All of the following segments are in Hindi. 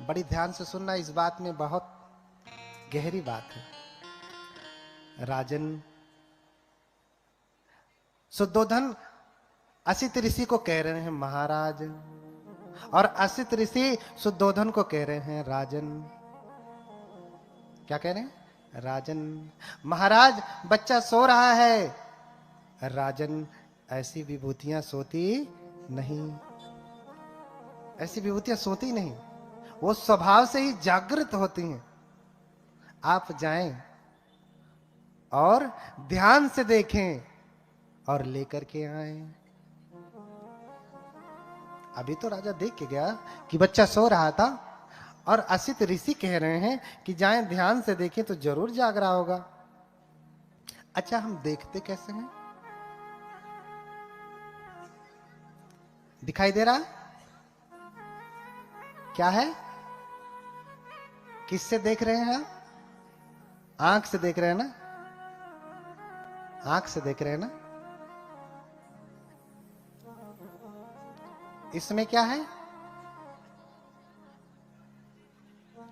बड़ी ध्यान से सुनना, इस बात में बहुत गहरी बात है। राजन, शुद्धोधन असित ऋषि को कह रहे हैं महाराज, और असित ऋषि शुद्धोधन को कह रहे हैं राजन। क्या कह रहे हैं? राजन। महाराज, बच्चा सो रहा है। राजन, ऐसी विभूतियां सोती नहीं, ऐसी विभूतियां सोती नहीं, वो स्वभाव से ही जागृत होती हैं। आप जाएं और ध्यान से देखें और लेकर के आए। अभी तो राजा देख के गया कि बच्चा सो रहा था, और असित ऋषि कह रहे हैं कि जाएं ध्यान से देखें तो जरूर जाग रहा होगा। अच्छा, हम देखते कैसे हैं? दिखाई दे रहा? क्या है? किससे देख रहे हैं आप? आंख से देख रहे हैं ना? आंख से देख रहे हैं ना? इसमें क्या है?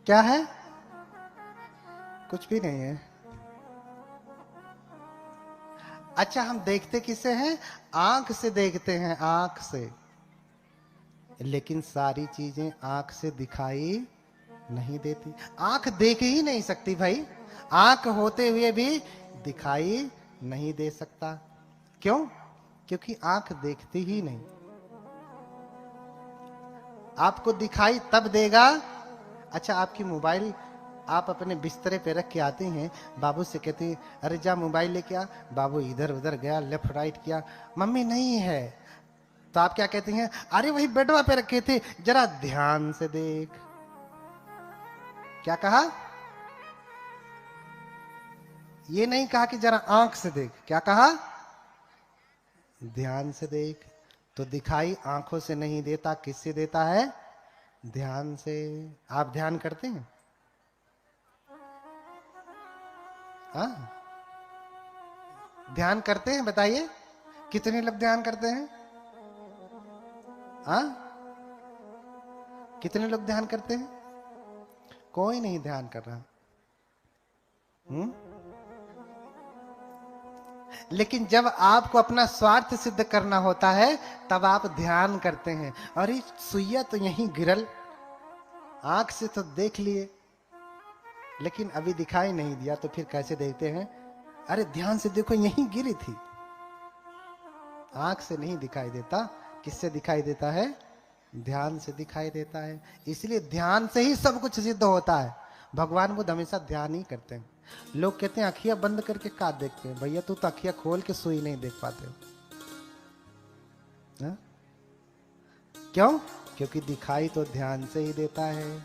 क्या है? कुछ भी नहीं है। अच्छा, हम देखते किससे हैं? आंख से देखते हैं, आंख से। लेकिन सारी चीजें आंख से दिखाई नहीं देती। आंख देख ही नहीं सकती भाई, आंख होते हुए भी दिखाई नहीं दे सकता। क्यों? क्योंकि आंख देखती ही नहीं। आपको दिखाई तब देगा। अच्छा, आपकी मोबाइल आप अपने बिस्तरे पे रख के आते हैं, बाबू से कहते हैं अरे जा मोबाइल लेके आ। बाबू इधर उधर गया, लेफ्ट राइट किया, मम्मी नहीं है। तो आप क्या कहते हैं? अरे वही बेडवा पे रखे थे, जरा ध्यान से देख। क्या कहा? ये नहीं कहा कि जरा आंख से देख। क्या कहा? ध्यान से देख। तो दिखाई आंखों से नहीं देता, किससे देता है? ध्यान से। आप ध्यान करते हैं? हाँ, ध्यान करते हैं? बताइए, कितने लोग ध्यान करते हैं? हाँ, कितने लोग ध्यान करते हैं? कोई नहीं ध्यान कर रहा। लेकिन जब आपको अपना स्वार्थ सिद्ध करना होता है तब आप ध्यान करते हैं। अरे सुइया तो यहीं गिरल, आंख से तो देख लिए, लेकिन अभी दिखाई नहीं दिया, तो फिर कैसे देखते हैं? अरे ध्यान से देखो, यहीं गिरी थी। आंख से नहीं दिखाई देता, किससे दिखाई देता है? ध्यान से दिखाई देता है। इसलिए ध्यान से ही सब कुछ सिद्ध होता है। भगवान बुद्ध हमेशा ध्यान ही करते हैं। लोग कहते हैं अखियां बंद करके का देखते हैं। भैया, तू तो अखियां खोल के सुई नहीं देख पाते हो। हा? क्यों? क्योंकि दिखाई तो ध्यान से ही देता है।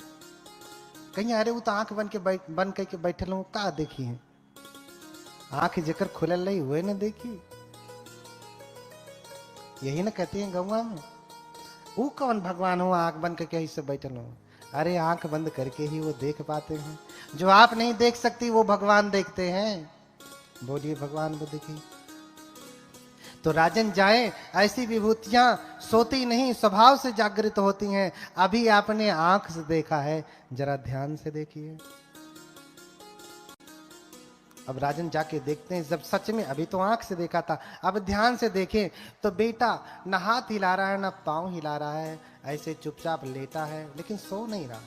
कहीं अरे वो तो आंख बंद करके बैठे लोग का देखी है? आंख जेकर खुलल नहीं हुए न देखी। यही ना कहते हैं गौवा में, वो कौन भगवान हो आंख बंद करके ऐसे बैठल हो? अरे आंख बंद करके ही वो देख पाते हैं। जो आप नहीं देख सकती वो भगवान देखते हैं। बोलिए भगवान बुद्ध की। तो राजन जाए, ऐसी विभूतियां सोती नहीं, स्वभाव से जागृत होती हैं। अभी आपने आंख से देखा है, जरा ध्यान से देखिए। अब राजन जाके देखते हैं, जब सच में, अभी तो आंख से देखा था, अब ध्यान से देखें तो बेटा न हाथ हिला रहा है न पांव हिला रहा है, ऐसे चुपचाप लेटा है, लेकिन सो नहीं रहा।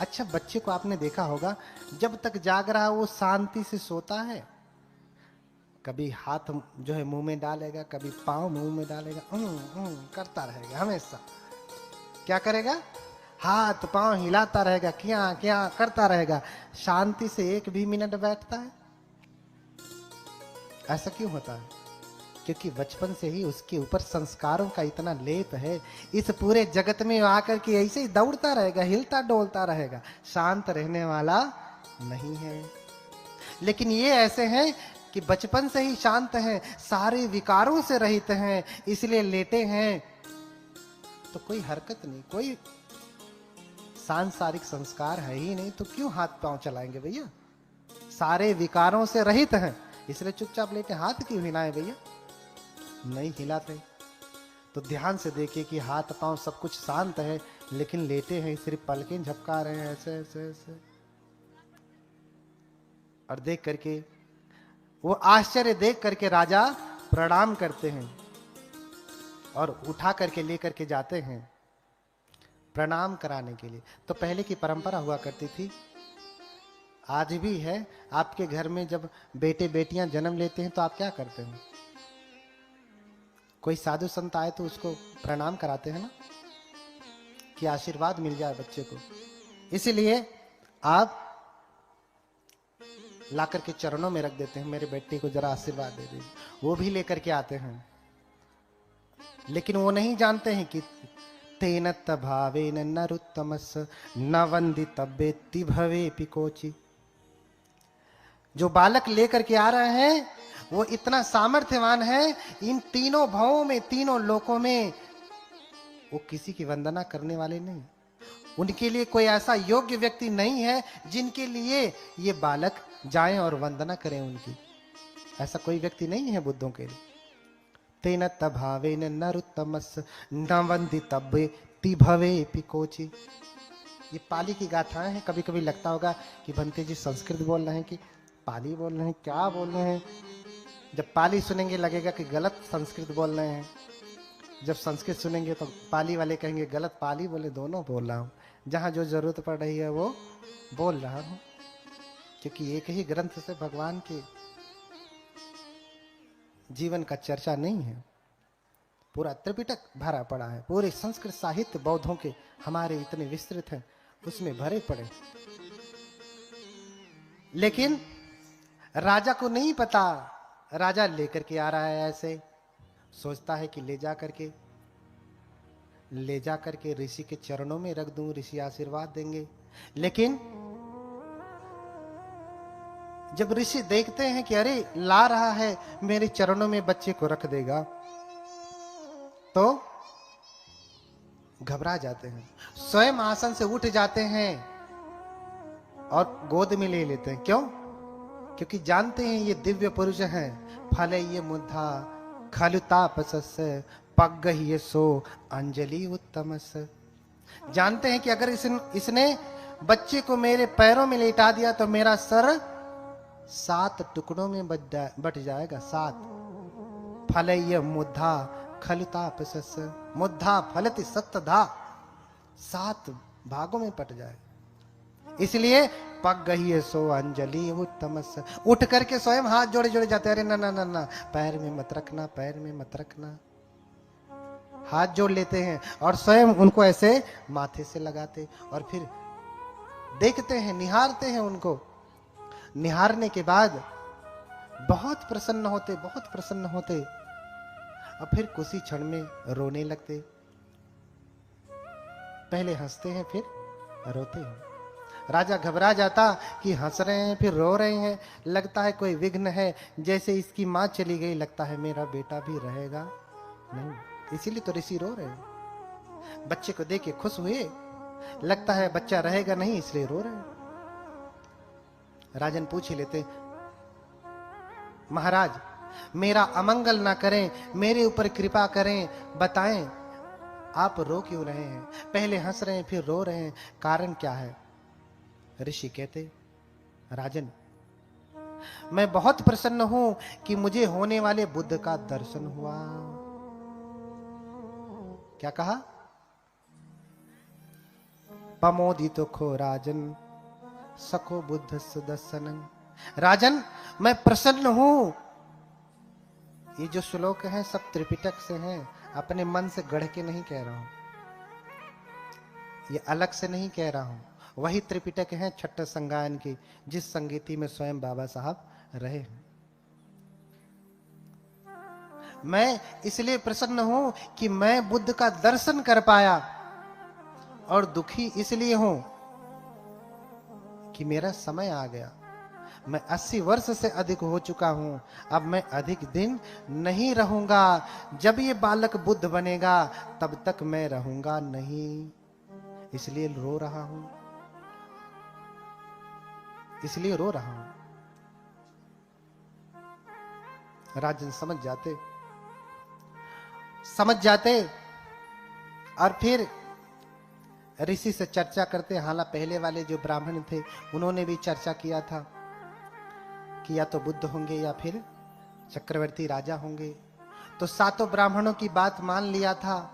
अच्छा, बच्चे को आपने देखा होगा, जब तक जाग रहा है वो शांति से सोता है। कभी हाथ जो है मुंह में डालेगा, कभी पांव मुंह में डालेगा, करता रहेगा हमेशा। क्या करेगा? हाथ पांव हिलाता रहेगा, क्या क्या करता रहेगा। शांति से एक भी मिनट बैठता है? ऐसा क्यों होता है? क्योंकि बचपन से ही उसके ऊपर संस्कारों का इतना लेप है। इस पूरे जगत में आकर के ऐसे ही दौड़ता रहेगा, हिलता डोलता रहेगा, शांत रहने वाला नहीं है। लेकिन ये ऐसे हैं कि बचपन से ही शांत हैं, सारे विकारों से रहित हैं, इसलिए लेटे हैं तो कोई हरकत नहीं, कोई सांसारिक संस्कार है ही नहीं, तो क्यों हाथ पांव चलाएंगे भैया? सारे विकारों से रहित हैं, इसलिए चुपचाप लेटे। हाथ क्यों हिलाएं भैया? नहीं हिलाते। तो ध्यान से देखिए कि हाथ पांव सब कुछ शांत है, लेकिन लेटे हैं, सिर्फ पलकें झपका रहे हैं ऐसे ऐसे ऐसे। और देख करके वो आश्चर्य देख करके राजा प्रणाम करते हैं और उठा करके लेकर के जाते हैं प्रणाम कराने के लिए। तो पहले की परंपरा हुआ करती थी, आज भी है, आपके घर में जब बेटे बेटियां जन्म लेते हैं तो आप क्या करते हैं? कोई साधु संत आए तो उसको प्रणाम कराते हैं ना, कि आशीर्वाद मिल जाए बच्चे को। इसीलिए आप लाकर के चरणों में रख देते हैं, मेरे बेटे को जरा आशीर्वाद दे दीजिए। वो भी लेकर के आते हैं, लेकिन वो नहीं जानते हैं कि तेन भावेन नरुत्तमस न वंदितव्येति भवेपि कोचि। जो बालक लेकर के आ रहे हैं वो इतना सामर्थ्यवान है, इन तीनों भावों में, तीनों लोकों में वो किसी की वंदना करने वाले नहीं। उनके लिए कोई ऐसा योग्य व्यक्ति नहीं है जिनके लिए ये बालक जाएं और वंदना करें उनकी। ऐसा कोई व्यक्ति नहीं है बुद्धों के लिए। तेन भावेन नरुत्तमस न वंदितव्येति भवेपि कोचि। ये पाली की गाथाएं हैं। कभी कभी लगता होगा कि भंते जी संस्कृत बोल रहे हैं कि पाली बोल रहे हैं, क्या बोल रहे हैं। जब पाली सुनेंगे लगेगा कि गलत संस्कृत बोल रहे हैं, जब संस्कृत सुनेंगे तो पाली वाले कहेंगे गलत पाली बोले। दोनों बोल रहा हूँ, जहां जो जरूरत पड़ रही है वो बोल रहा हूँ, क्योंकि एक ही ग्रंथ से भगवान के जीवन का चर्चा नहीं है, पूरा त्रिपिटक भरा पड़ा है। पूरे संस्कृत साहित्य बौद्धों के हमारे इतने विस्तृत हैं, उसमें भरे पड़े। लेकिन राजा को नहीं पता, राजा लेकर के आ रहा है ऐसे, सोचता है कि ले जा करके ऋषि के चरणों में रख दूं, ऋषि आशीर्वाद देंगे। लेकिन जब ऋषि देखते हैं कि अरे ला रहा है, मेरे चरणों में बच्चे को रख देगा, तो घबरा जाते हैं, स्वयं आसन से उठ जाते हैं और गोद में ले लेते हैं। क्यों? क्योंकि जानते हैं ये दिव्य पुरुष हैं। फले ये मुद्धा खलु तापसस् पग्गह्य सो अंजलि उत्तमस। जानते हैं कि अगर इसने बच्चे को मेरे पैरों में लेटा दिया तो मेरा सर 7 टुकड़ों में बट जाएगा। 7 फलय मुद्धा खलु तापसस्, मुद्धा फलति सप्तधा, 7 भागों में पट जाए। इसलिए पग्गह्य सो अंजलि उत्तमस। उठ करके स्वयं हाथ जोड़े जोड़े जाते, अरे ना ना ना ना, पैर में मत रखना, पैर में मत रखना। हाथ जोड़ लेते हैं और स्वयं उनको ऐसे माथे से लगाते और फिर देखते हैं, निहारते हैं उनको। निहारने के बाद बहुत प्रसन्न होते, बहुत प्रसन्न होते, और फिर कुछ ही क्षण में रोने लगते। पहले हंसते हैं फिर रोते हैं। राजा घबरा जाता कि हंस रहे हैं फिर रो रहे हैं, लगता है कोई विघ्न है, जैसे इसकी मां चली गई लगता है मेरा बेटा भी रहेगा नहीं, इसीलिए तो ऋषि रो रहे हैं। बच्चे को देख के खुश हुए, लगता है बच्चा रहेगा नहीं इसलिए रो रहे हैं। राजन पूछ ही लेते, महाराज मेरा अमंगल ना करें, मेरे ऊपर कृपा करें, बताएं आप रो क्यों रहे हैं? पहले हंस रहे हैं फिर रो रहे हैं, कारण क्या है? ऋषि कहते, राजन मैं बहुत प्रसन्न हूं कि मुझे होने वाले बुद्ध का दर्शन हुआ। क्या कहा? पमोदितो खो राजन सखो बुद्ध सुदर्शनम। राजन मैं प्रसन्न हूं। ये जो श्लोक हैं सब त्रिपिटक से हैं, अपने मन से गढ़ के नहीं कह रहा हूं, ये अलग से नहीं कह रहा हूं। वही त्रिपिटक है छठ संगायन की, जिस संगीति में स्वयं बाबा साहब रहे हैं। मैं इसलिए प्रसन्न हूं कि मैं बुद्ध का दर्शन कर पाया, और दुखी इसलिए हूं कि मेरा समय आ गया। मैं 80 वर्ष से अधिक हो चुका हूं, अब मैं अधिक दिन नहीं रहूंगा। जब ये बालक बुद्ध बनेगा तब तक मैं रहूंगा नहीं, इसलिए रो रहा हूं, इसलिए रो रहा हूं। राजन समझ जाते और फिर ऋषि से चर्चा करते, हालांकि पहले वाले जो ब्राह्मण थे उन्होंने भी चर्चा किया था कि या तो बुद्ध होंगे या फिर चक्रवर्ती राजा होंगे। तो सातों ब्राह्मणों की बात मान लिया था,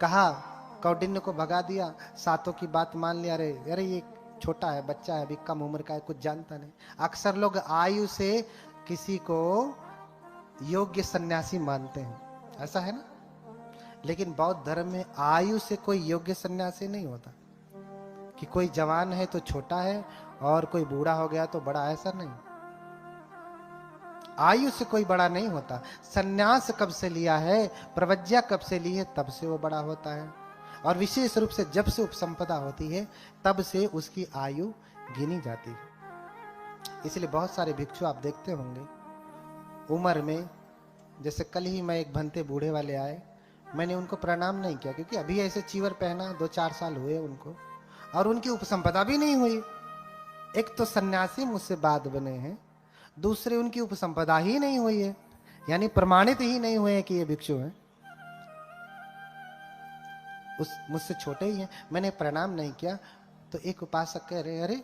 कहा कौंडिन्य को भगा दिया, सातों की बात मान लिया। अरे अरे ये छोटा है, बच्चा है, अभी कम उम्र का है, कुछ जानता नहीं। अक्सर लोग आयु से किसी को योग्य सन्यासी मानते हैं, ऐसा है ना। लेकिन बौद्ध धर्म में आयु से कोई योग्य सन्यासी नहीं होता कि कोई जवान है तो छोटा है और कोई बूढ़ा हो गया तो बड़ा, ऐसा नहीं। आयु से कोई बड़ा नहीं होता। सन्यास कब से लिया है, प्रवज्ञा कब से ली है, तब से वो बड़ा होता है। और विशेष रूप से जब से उपसंपदा होती है तब से उसकी आयु गिनी जाती है। इसलिए बहुत सारे भिक्षु आप देखते होंगे उम्र में, जैसे कल ही मैं एक भंते बूढ़े वाले आए, मैंने उनको प्रणाम नहीं किया क्योंकि अभी ऐसे चीवर पहना, 2-4 साल हुए उनको, और उनकी उपसंपदा भी नहीं हुई। एक तो सन्यासी मुझसे बाद बने हैं, दूसरे उनकी उपसंपदा ही नहीं हुई है, यानी प्रमाणित ही नहीं हुए हैं कि ये भिक्षु हैं। उस मुझसे छोटे ही हैं, मैंने प्रणाम नहीं किया। तो एक उपासक कह रहे, अरे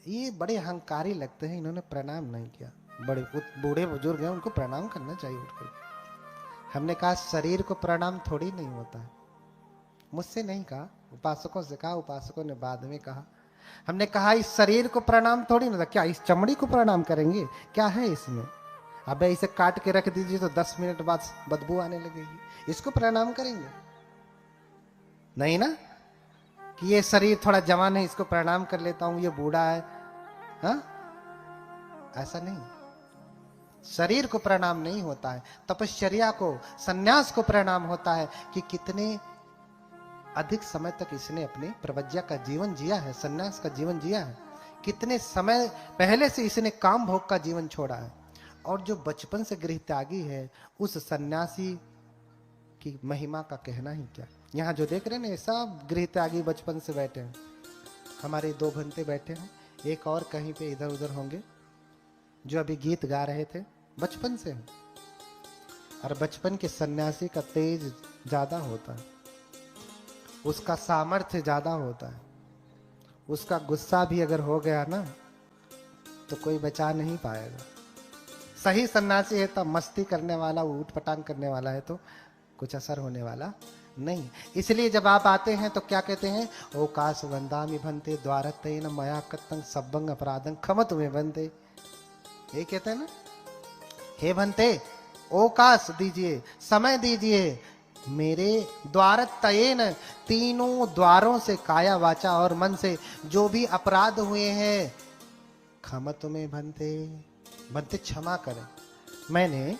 ये बड़े अहंकारी लगते हैं, इन्होंने प्रणाम नहीं किया। बड़े बूढ़े बुजुर्ग हैं, उनको प्रणाम करना चाहिए उठकर। हमने कहा शरीर को प्रणाम थोड़ी नहीं होता है। मुझसे नहीं कहा, उपासकों से कहा, उपासकों ने बाद में कहा। हमने कहा इस शरीर को प्रणाम थोड़ी नहीं होता, क्या इस चमड़ी को प्रणाम करेंगे, क्या है इसमें। अब इसे काट के रख दीजिए तो 10 मिनट बाद बदबू आने लगेगी, इसको प्रणाम करेंगे नहीं ना। कि ये शरीर थोड़ा जवान है, इसको प्रणाम कर लेता हूं, ये बूढ़ा है, हाँ, ऐसा नहीं। शरीर को प्रणाम नहीं होता है, तपश्चर्या को, सन्यास को प्रणाम होता है कि कितने अधिक समय तक इसने अपने प्रवज्ञा का जीवन जिया है, सन्यास का जीवन जिया है, कितने समय पहले से इसने काम भोग का जीवन छोड़ा है। और जो बचपन से गृह त्यागी है, उस सन्यासी की महिमा का कहना ही क्या। यहाँ जो देख रहे हैं ना, सब गृह त्यागी बचपन से बैठे हैं। हमारे 2 भंते बैठे हैं, एक और कहीं पे इधर उधर होंगे, जो अभी गीत गा रहे थे, बचपन से हैं। और बचपन के सन्यासी का तेज ज्यादा होता है, उसका सामर्थ्य ज्यादा होता है। उसका गुस्सा भी अगर हो गया ना तो कोई बचा नहीं पाएगा। सही सन्यासी है तब मस्ती करने वाला, ऊट पटांग करने वाला है तो कुछ असर होने वाला नहीं। इसलिए जब आप आते हैं तो क्या कहते हैं, ओकाश वंदामि भंते द्वारतेन मया कृतं सब्बंग अपराधं क्षमतु मे भंते। ये कहते हैं ना, हे भंते ओकाश दीजिए, समय दीजिए, मेरे द्वारतयेन, तीनों द्वारों से, काया वाचा और मन से जो भी अपराध हुए हैं, क्षमतु मे भंते, भंते क्षमा करें। मैंने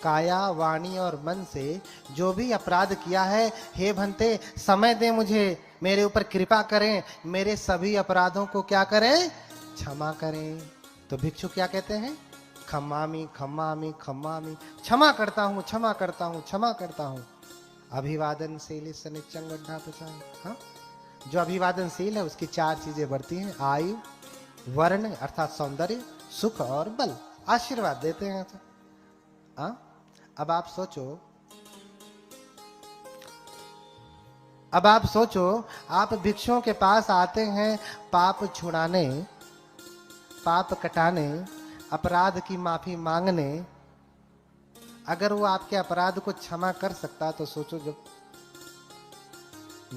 काया वाणी और मन से जो भी अपराध किया है, हे भंते समय दे मुझे, मेरे ऊपर कृपा करें, मेरे सभी अपराधों को क्या करें, क्षमा करें। तो भिक्षु क्या कहते हैं, खम्मामी खम्मामी खम्मामी, क्षमा करता हूं, क्षमा करता हूं, क्षमा करता हूं। अभिवादनशील सनिच्चंग वड्ढापचार, हाँ, जो अभिवादनशील है उसकी 4 चीजें बढ़ती हैं, आयु, वर्ण अर्थात सौंदर्य, सुख और बल, आशीर्वाद देते हैं। हाँ, अब आप सोचो, आप भिक्षुओं के पास आते हैं पाप छुड़ाने, पाप कटाने, अपराध की माफी मांगने। अगर वो आपके अपराध को क्षमा कर सकता तो सोचो जब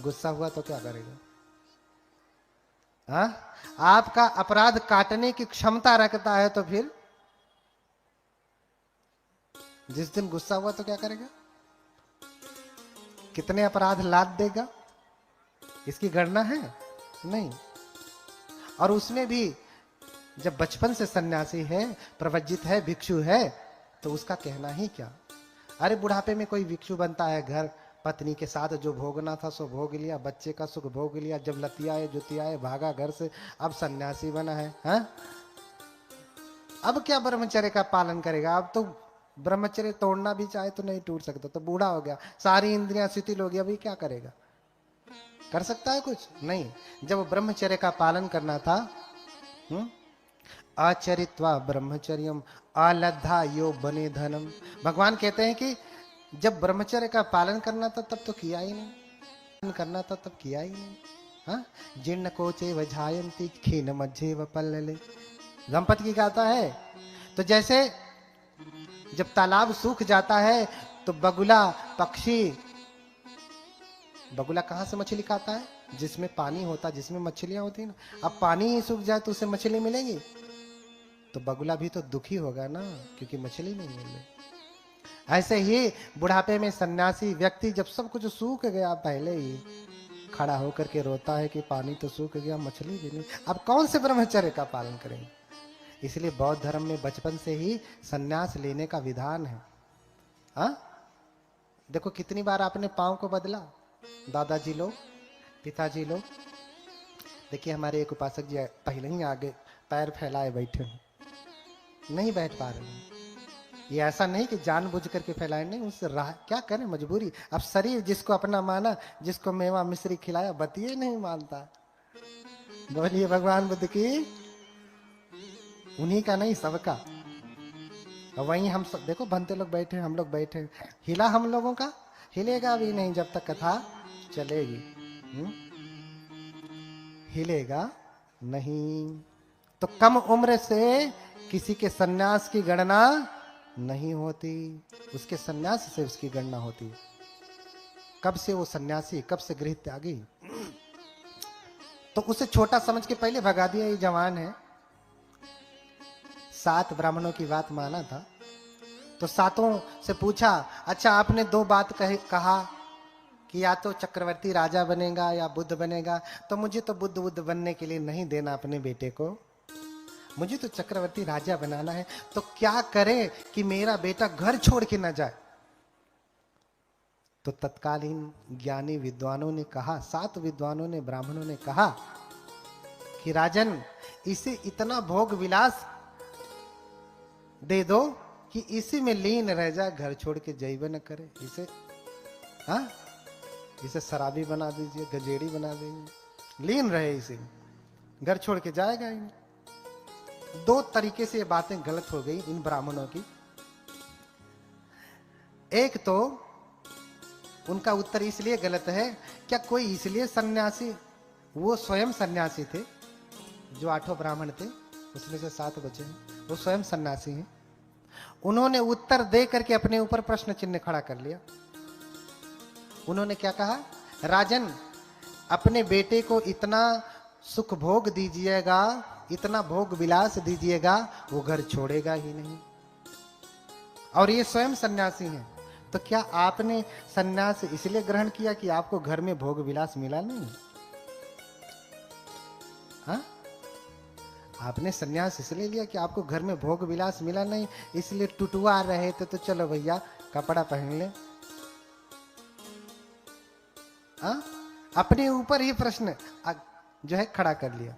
गुस्सा हुआ तो क्या करेगा। हाँ, आपका अपराध काटने की क्षमता रखता है तो फिर जिस दिन गुस्सा हुआ तो क्या करेगा, कितने अपराध लाद देगा, इसकी गणना है नहीं। और उसमें भी जब बचपन से सन्यासी है, प्रवज्जित है, भिक्षु है, तो उसका कहना ही क्या। अरे बुढ़ापे में कोई भिक्षु बनता है, घर पत्नी के साथ जो भोगना था सो भोग लिया, बच्चे का सुख भोग लिया, जब लतियाए जुतियाए भागा घर से, अब सन्यासी बना है। हाँ? अब क्या ब्रह्मचर्य का पालन करेगा, अब तो ब्रह्मचर्य तोड़ना भी चाहे तो नहीं टूट सकता, तो बूढ़ा हो गया, सारी इंद्रियां शिथिल हो गई, अभी क्या करेगा, कर सकता है कुछ नहीं। जब ब्रह्मचर्य का पालन करना था, आचरित्वा ब्रह्मचर्यम अलद्धा यो बने धनम। भगवान कहते हैं कि जब ब्रह्मचर्य का पालन करना था तब तो किया ही नहीं, करना था तब किया ही नहीं। हाँ, जीर्ण कोचे वजायंती खीन मज्जे व पल्लले, दंपति की गाता है। तो जैसे जब तालाब सूख जाता है तो बगुला पक्षी, बगुला कहाँ से मछली खाता है? जिसमें पानी होता, जिसमें मछलियां होती है ना। अब पानी ही सूख जाए तो उसे मछली मिलेगी? तो बगुला भी तो दुखी होगा ना, क्योंकि मछली नहीं मिल रही। ऐसे ही बुढ़ापे में सन्यासी व्यक्ति जब सब कुछ सूख गया पहले ही खड़ा होकर के रोता है कि पानी तो सूख गया, मछली भी नहीं, अब कौन से ब्रह्मचर्य का पालन करेंगे। इसलिए बौद्ध धर्म में बचपन से ही सन्यास लेने का विधान है। हाँ, देखो कितनी बार आपने पांव को बदला, दादाजी लोग, पिताजी लोग। देखिए हमारे एक उपासक जी पहले ही आगे पैर फैलाए बैठे हैं, नहीं बैठ पा रहे हैं। ये ऐसा नहीं कि जानबूझ करके फैलाए, नहीं, उससे राह क्या करें, मजबूरी। अब शरीर जिसको अपना माना, जिसको मेवा मिश्री खिलाया, बतिए नहीं मानता। बोलिए भगवान बुद्ध की, उन्हीं का नहीं सबका। और वहीं हम सब देखो बनते लोग बैठे, हम लोग बैठे, हिला हम लोगों का? हिलेगा भी नहीं जब तक कथा चलेगी। हिलेगा नहीं। तो कम उम्र से किसी के सन्यास की गणना नहीं होती, उसके सन्यास से उसकी गणना होती। कब से वो सन्यासी, कब से गृह त्यागी। तो उसे छोटा समझ के पहले भगा दिया, ये जवान है। 7 ब्राह्मणों की बात माना था, तो 7 से पूछा, अच्छा आपने 2 बात कहा कि या तो चक्रवर्ती राजा बनेगा या बुद्ध बनेगा, तो मुझे तो बुद्ध बनने के लिए नहीं देना अपने बेटे को, मुझे तो चक्रवर्ती राजा बनाना है। तो क्या करे कि मेरा बेटा घर छोड़ के न जाए? तो तत्कालीन ज्ञानी विद्वानों ने कहा, 7 विद्वानों ने, ब्राह्मणों ने कहा कि राजन, इसे इतना भोग विलास दे दो कि इसी में लीन रह जाए, घर छोड़ के जैबे न करे। इसे हाँ, इसे शराबी बना दीजिए, गजेड़ी बना दीजिए, लीन रहे इसे, घर छोड़ के जाएगा ही नहीं। 2 तरीके से ये बातें गलत हो गई इन ब्राह्मणों की। एक तो उनका उत्तर इसलिए गलत है, क्या कोई इसलिए सन्यासी, वो स्वयं सन्यासी थे, जो 8 ब्राह्मण थे उसमें से 7 बचे हैं, वो स्वयं सन्यासी हैं। उन्होंने उत्तर दे करके अपने ऊपर प्रश्न चिन्ह खड़ा कर लिया। उन्होंने क्या कहा, राजन अपने बेटे को इतना सुख भोग दीजिएगा, इतना भोग विलास दीजिएगा, वो घर छोड़ेगा ही नहीं। और ये स्वयं सन्यासी हैं, तो क्या आपने सन्यास इसलिए ग्रहण किया कि आपको घर में भोग विलास मिला नहीं? हाँ, आपने सन्यास इसलिए लिया कि आपको घर में भोग विलास मिला नहीं, इसलिए टुटवा रहे थे, तो चलो भैया कपड़ा पहन ले। हाँ, अपने ऊपर ही प्रश्न जो है खड़ा कर लिया।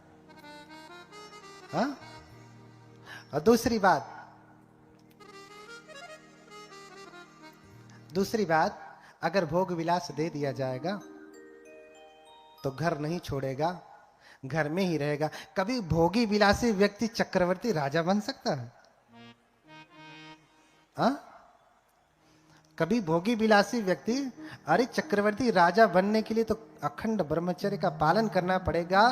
हाँ, और दूसरी बात, अगर भोग विलास दे दिया जाएगा तो घर नहीं छोड़ेगा, घर में ही रहेगा। कभी भोगी विलासी व्यक्ति चक्रवर्ती राजा बन सकता है? हाँ, कभी भोगी विलासी व्यक्ति, अरे चक्रवर्ती राजा बनने के लिए तो अखंड ब्रह्मचर्य का पालन करना पड़ेगा।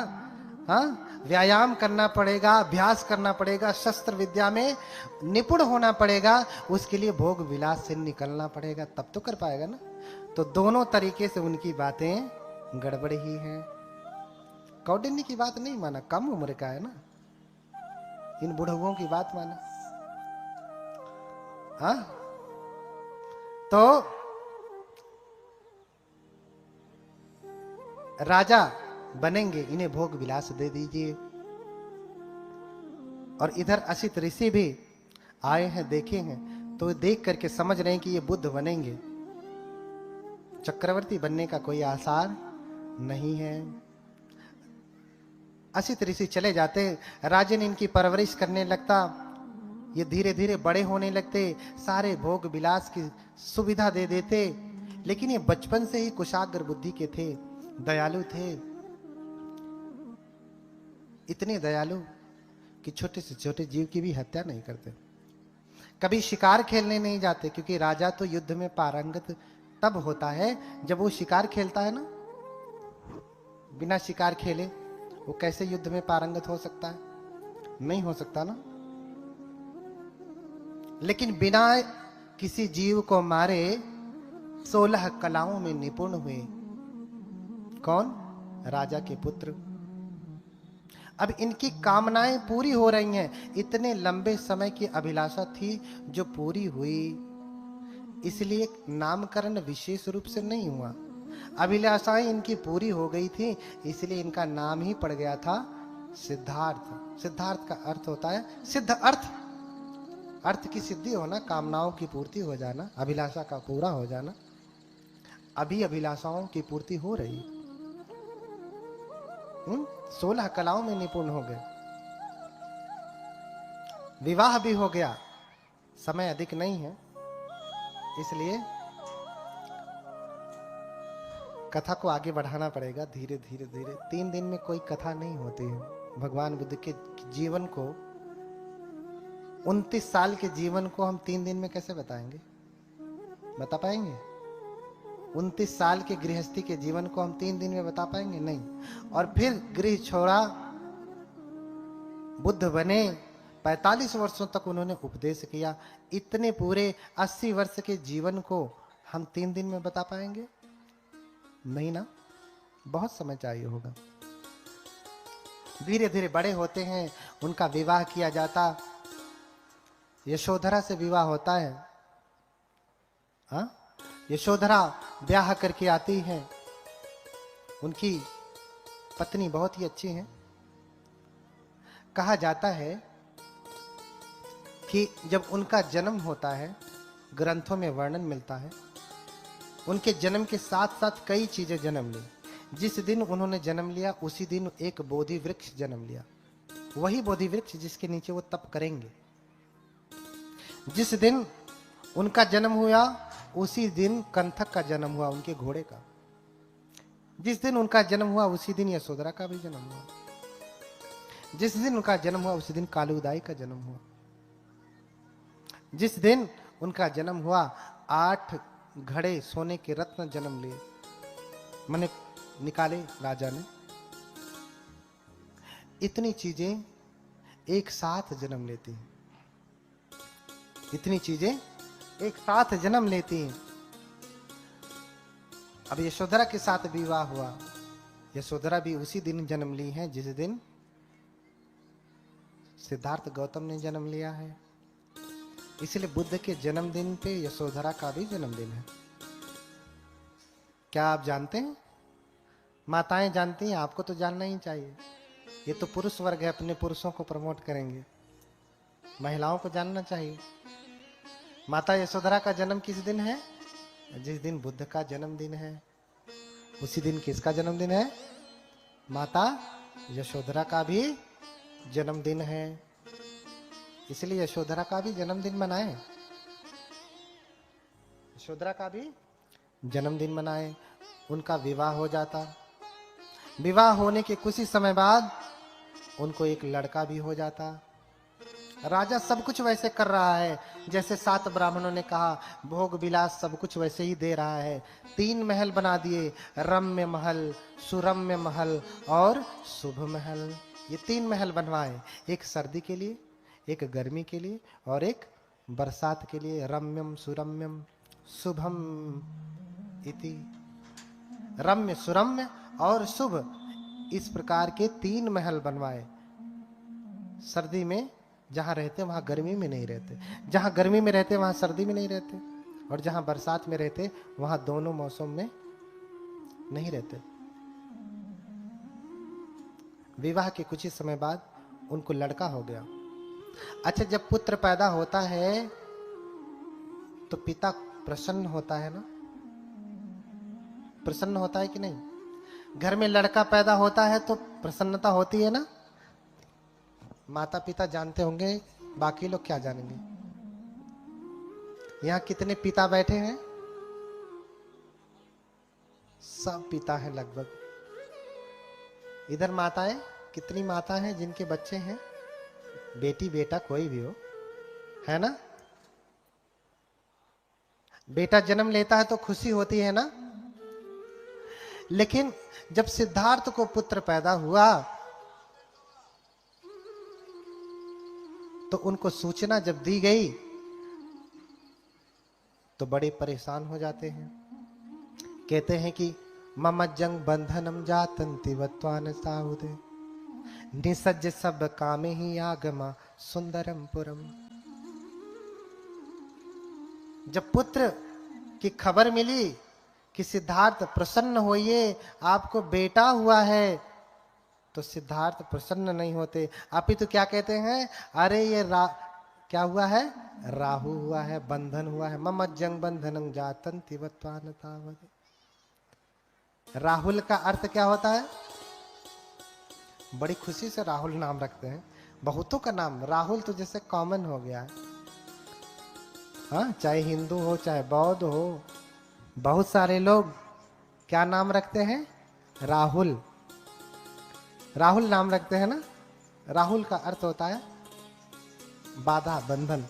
हाँ, व्यायाम करना पड़ेगा, अभ्यास करना पड़ेगा, शस्त्र विद्या में निपुण होना पड़ेगा, उसके लिए भोग विलास से निकलना पड़ेगा, तब तो कर पाएगा ना। तो दोनों तरीके से उनकी बातें गड़बड़ ही हैं। कौंडिन्य की बात नहीं माना, कम उम्र का है ना, इन बुढ़उओं की बात माना। हाँ, तो राजा बनेंगे, इन्हें भोग विलास दे दीजिए। और इधर असित ऋषि भी आए हैं, देखे हैं, तो देख करके समझ रहे हैं कि ये बुद्ध बनेंगे, चक्रवर्ती बनने का कोई आसार नहीं है। असित ऋषि चले जाते, राजन इनकी परवरिश करने लगता, ये धीरे धीरे बड़े होने लगते, सारे भोग विलास की सुविधा दे देते। लेकिन ये बचपन से ही कुशाग्र बुद्धि के थे, दयालु थे, इतने दयालु कि छोटे से छोटे जीव की भी हत्या नहीं करते। कभी शिकार खेलने नहीं जाते, क्योंकि राजा तो युद्ध में पारंगत तब होता है जब वो शिकार खेलता है ना, बिना शिकार खेले वो कैसे युद्ध में पारंगत हो सकता है? नहीं हो सकता ना। लेकिन बिना किसी जीव को मारे 16 कलाओं में निपुण हुए। कौन? राजा के पुत्र। अब इनकी कामनाएं पूरी हो रही हैं। इतने लंबे समय की अभिलाषा थी जो पूरी हुई, इसलिए नामकरण विशेष रूप से नहीं हुआ। अभिलाषाएं इनकी पूरी हो गई थी, इसलिए इनका नाम ही पड़ गया था सिद्धार्थ। सिद्धार्थ का अर्थ होता है सिद्ध अर्थ। अर्थ की सिद्धि होना, कामनाओं की पूर्ति हो जाना, अभिलाषा का पूरा हो जाना। अभी अभिलाषाओं की पूर्ति हो रही। 16 कलाओं में निपुण हो गए, विवाह भी हो गया। समय अधिक नहीं है, इसलिए कथा को आगे बढ़ाना पड़ेगा धीरे धीरे धीरे। 3 दिन में कोई कथा नहीं होती है। भगवान बुद्ध के जीवन को, 29 साल के जीवन को हम 3 दिन में कैसे बताएंगे? बता पाएंगे? 29 साल के गृहस्थी के जीवन को हम 3 दिन में बता पाएंगे? नहीं। और फिर गृह छोड़ा, बुद्ध बने, 45 वर्षों तक उन्होंने उपदेश किया। इतने पूरे 80 वर्ष के जीवन को हम 3 दिन में बता पाएंगे? नहीं ना, बहुत समय चाहिए होगा। धीरे धीरे बड़े होते हैं, उनका विवाह किया जाता। यशोधरा से विवाह होता है। हाँ, यशोधरा ब्याह करके आती है। उनकी पत्नी बहुत ही अच्छी है। कहा जाता है कि जब उनका जन्म होता है, ग्रंथों में वर्णन मिलता है, उनके जन्म के साथ साथ कई चीजें जन्म ली। जिस दिन उन्होंने जन्म लिया उसी दिन एक बोधि वृक्ष जन्म लिया। वही बोधि वृक्ष जिसके नीचे वो तप करेंगे। जिस दिन उनका जन्म हुआ उसी दिन कंथक का जन्म हुआ, उनके घोड़े का। जिस दिन उनका जन्म हुआ उसी दिन यशोधरा का भी जन्म हुआ। जिस दिन उनका जन्म हुआ उसी दिन कालूदाई का जन्म हुआ। जिस दिन उनका जन्म हुआ 8 घड़े सोने के रत्न जन्म लिए, मैंने निकाले राजा ने। इतनी चीजें एक साथ जन्म लेती हैं। इतनी चीजें एक साथ जन्म लेती हैं। अब यशोधरा के साथ विवाह हुआ। यशोधरा भी उसी दिन जन्म ली है जिस दिन सिद्धार्थ गौतम ने जन्म लिया है। इसलिए बुद्ध के जन्मदिन पे यशोधरा का भी जन्मदिन है। क्या आप जानते हैं? माताएं जानती हैं, आपको तो जानना ही चाहिए। ये तो पुरुष वर्ग है, अपने पुरुषों को प्रमोट करेंगे। महिलाओं को जानना चाहिए। माता यशोधरा का जन्म किस दिन है? जिस दिन बुद्ध का जन्मदिन है उसी दिन किसका जन्मदिन है? माता यशोधरा का भी जन्मदिन है। इसलिए यशोधरा का भी जन्मदिन मनाएं। यशोधरा का भी जन्मदिन मनाएं। उनका विवाह हो जाता। विवाह होने के कुछ ही समय बाद उनको एक लड़का भी हो जाता। राजा सब कुछ वैसे कर रहा है जैसे 7 ब्राह्मणों ने कहा। भोग विलास सब कुछ वैसे ही दे रहा है। 3 महल बना दिए, रम्य महल, सुरम्य महल और शुभ महल। ये 3 महल बनवाए, एक सर्दी के लिए, एक गर्मी के लिए और एक बरसात के लिए। रम्यम सुरम्यम शुभम इति। रम्य, सुरम्य और शुभ, इस प्रकार के 3 महल बनवाए। सर्दी में जहां रहते वहां गर्मी में नहीं रहते, जहां गर्मी में रहते वहां सर्दी में नहीं रहते, और जहां बरसात में रहते वहां दोनों मौसम में नहीं रहते। विवाह के कुछ ही समय बाद उनको लड़का हो गया। अच्छा, जब पुत्र पैदा होता है तो पिता प्रसन्न होता है ना? प्रसन्न होता है कि नहीं? घर में लड़का पैदा होता है तो प्रसन्नता होती है ना? माता पिता जानते होंगे, बाकी लोग क्या जानेंगे। यहां कितने पिता बैठे हैं? सब पिता हैं लगभग। इधर माताएं, कितनी माता हैं जिनके बच्चे हैं? बेटी बेटा कोई भी हो, है ना? बेटा जन्म लेता है तो खुशी होती है ना? लेकिन जब सिद्धार्थ को पुत्र पैदा हुआ तो उनको सूचना जब दी गई तो बड़े परेशान हो जाते हैं। कहते हैं कि ममज्जंग बंधनम जातंति वत्वान साहुदे निसज्ज सब कामे ही आगमा सुंदरम पुरम। जब पुत्र की खबर मिली कि सिद्धार्थ प्रसन्न होइए, आपको बेटा हुआ है, तो सिद्धार्थ प्रसन्न नहीं होते। आप ही तो क्या कहते हैं, अरे ये क्या हुआ है, राहु हुआ है, बंधन हुआ है। ममज्जंग बंधनं जातंति वत्वान तावदे। राहुल का अर्थ क्या होता है? बड़ी खुशी से राहुल नाम रखते हैं। बहुतों का नाम राहुल तो जैसे कॉमन हो गया है, हाँ, चाहे हिंदू हो चाहे बौद्ध हो, बहुत सारे लोग क्या नाम रखते हैं, राहुल। राहुल नाम रखते हैं ना। राहुल का अर्थ होता है बाधा, बंधन।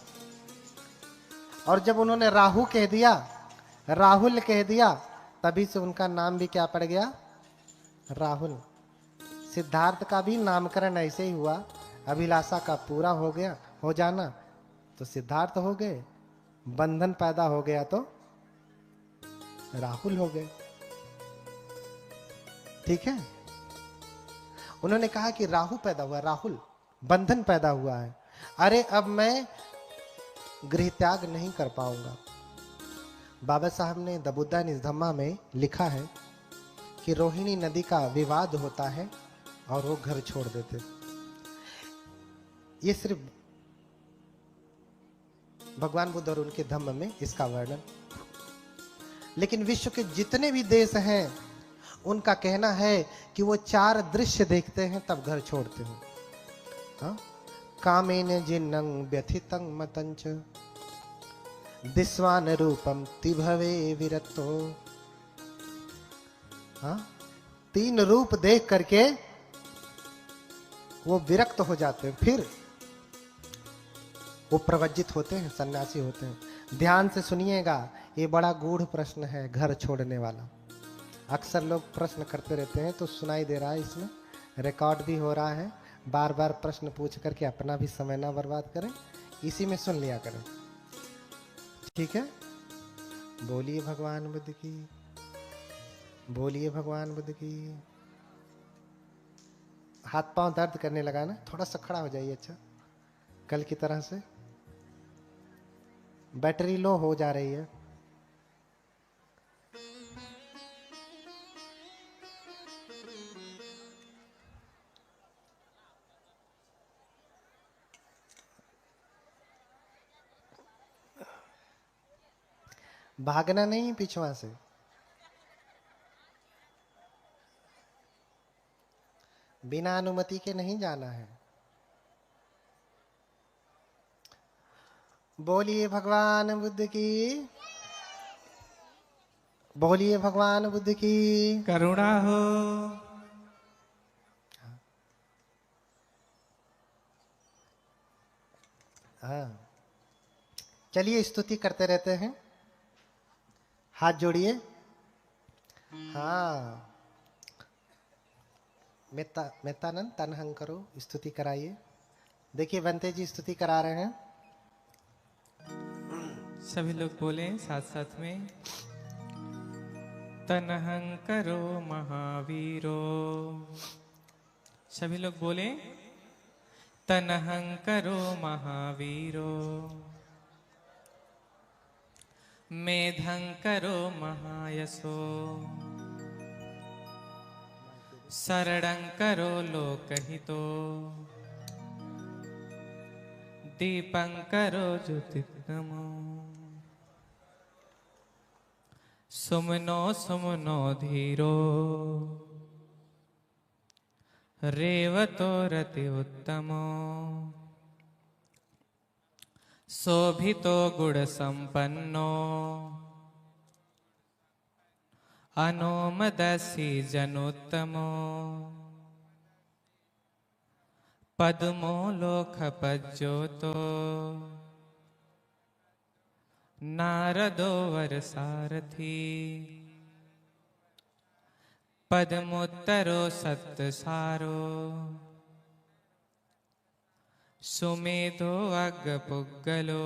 और जब उन्होंने राहु कह दिया, राहुल कह दिया, तभी से उनका नाम भी क्या पड़ गया, राहुल। सिद्धार्थ का भी नामकरण ऐसे ही हुआ। अभिलाषा का पूरा हो गया, हो जाना तो सिद्धार्थ हो गए, बंधन पैदा हो गया तो राहुल हो गए। ठीक है। उन्होंने कहा कि राहु पैदा हुआ, राहुल, बंधन पैदा हुआ है। अरे अब मैं गृह त्याग नहीं कर पाऊंगा। बाबा साहब ने द बुद्धा निधम्मा में लिखा है कि रोहिणी नदी का विवाद होता है और वो घर छोड़ देते। ये सिर्फ भगवान बुद्ध और उनके धम्म में इसका वर्णन। लेकिन विश्व के जितने भी देश हैं उनका कहना है कि वो 4 दृश्य देखते हैं तब घर छोड़ते हो। हाँ? कामेन जिन्नं व्यथितं मतंच दिस्वान रूपम तिभवे विरतो। हाँ? 3 रूप देख करके वो विरक्त हो जाते हैं, फिर वो प्रवज्जित होते हैं, सन्यासी होते हैं। ध्यान से सुनिएगा, ये बड़ा गूढ़ प्रश्न है घर छोड़ने वाला। अक्सर लोग प्रश्न करते रहते हैं, तो सुनाई दे रहा है, इसमें रिकॉर्ड भी हो रहा है। बार बार प्रश्न पूछ करके अपना भी समय ना बर्बाद करें, इसी में सुन लिया करें। ठीक है। बोलिए भगवान बुद्ध की, बोलिए भगवान बुद्ध की। हाथ पांव दर्द करने लगा ना, थोड़ा सा खड़ा हो जाइए। अच्छा, कल की तरह से बैटरी लो हो जा रही है। भागना नहीं पिछवा से। बिना अनुमति के नहीं जाना है। बोलिए भगवान बुद्ध की, बोलिए भगवान बुद्ध की करुणा हो। हाँ, चलिए स्तुति करते रहते हैं। हाथ जोड़िए। हाँ, मेत्तानंद तनहंग करो, स्तुति कराइए। देखिए बंते जी स्तुति करा रहे हैं। सभी लोग बोले साथ साथ में, तनहं करो महावीरो। सभी लोग बोले, तनहं करो महावीरो। मेधं करो महायशो। शरणं करो लोकहितो। दीपं करो ज्योतिर्गमो। सुमनो सुमनो धीरो। रेवतो रति उत्तमो। शोभितो गुण संपन्नो। अनुमदसी जनुत्तमो। पद्मो लोकपज्योतो। नारदो वर सारथी। पद्मोत्तरो सत्सारो सुमेधो अग्गपुग्गलो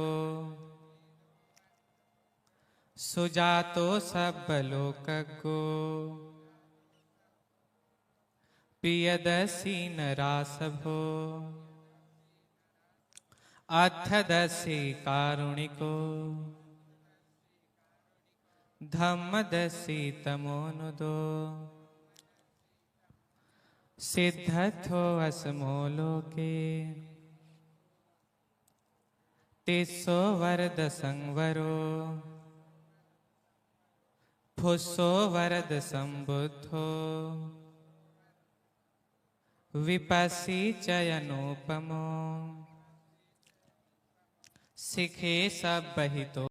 सुजातो सब्बलोकज्ञो पियदसि नरासभो अथदसि कारुणिको धम्मदसि तमोनुदो सिद्धथो असमो लोके तिस्सो वरद संवरो फुस्सो वरद संबुद्धो विपस्सी चयनोपमो सिखे सब बहितो